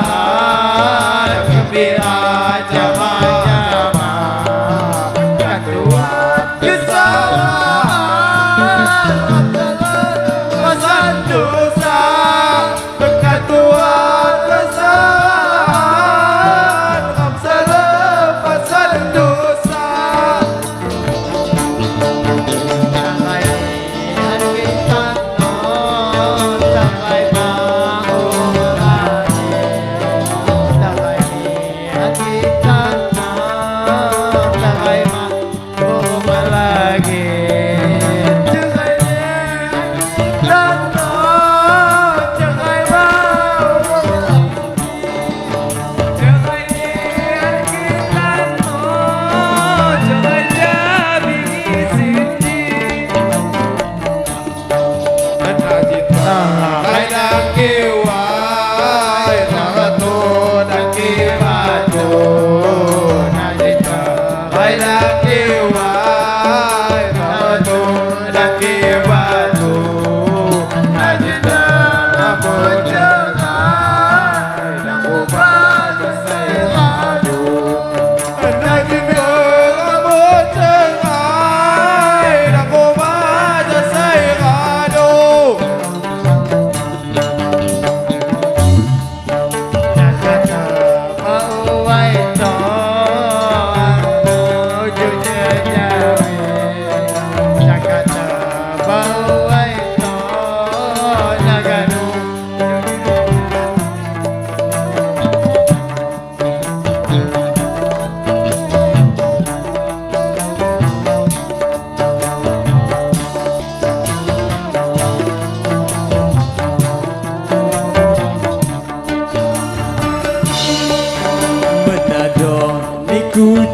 Perpisahan gembira jamaah-jamaah kedua kesalahan pesan dosa kedua kesalahan salah pesan dosa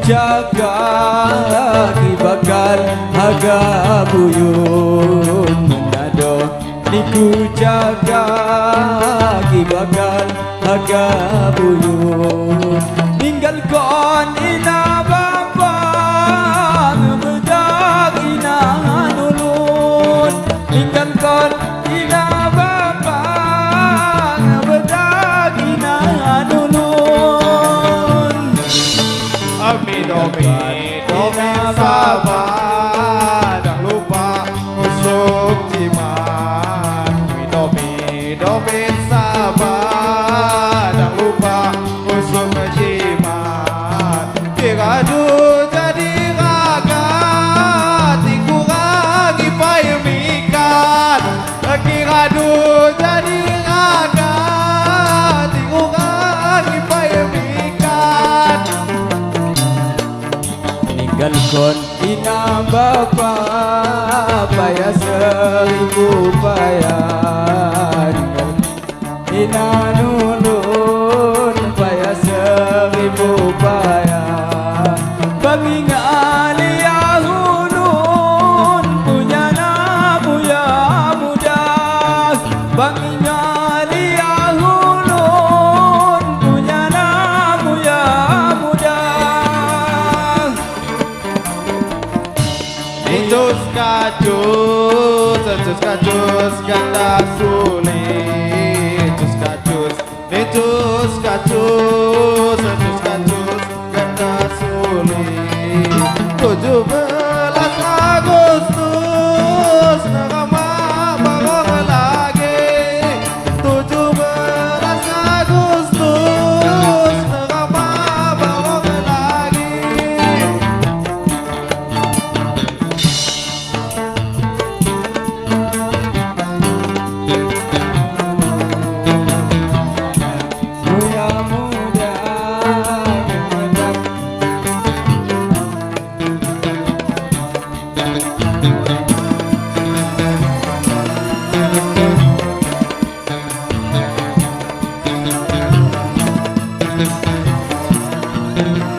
jaga ki bakal haga buyun menado niku jaga ki bakal haga buyun tinggal kon ina bapa ngebedak ina nulun tinggal kon ina bapa ngebedak ina nulun Amin domi sabar jangan lupa usuk jimat domi sabar jangan lupa usuk jimat tiradu jadi raga tiku ragi pai mikat tiradu jadi raga tiku ragi pai mikat tinggal kon ina bapa payah seribu payah ina nulun payah seribu payah bagi ngalia hunun punya namu ya muda bagi ngalia hunun punya namu ya muda Cus kacus ganda sulit Cus kacus ganda sulit 17 Agustus Nerama barong lagi 17 Agustus Nerama barong lagi Thank you.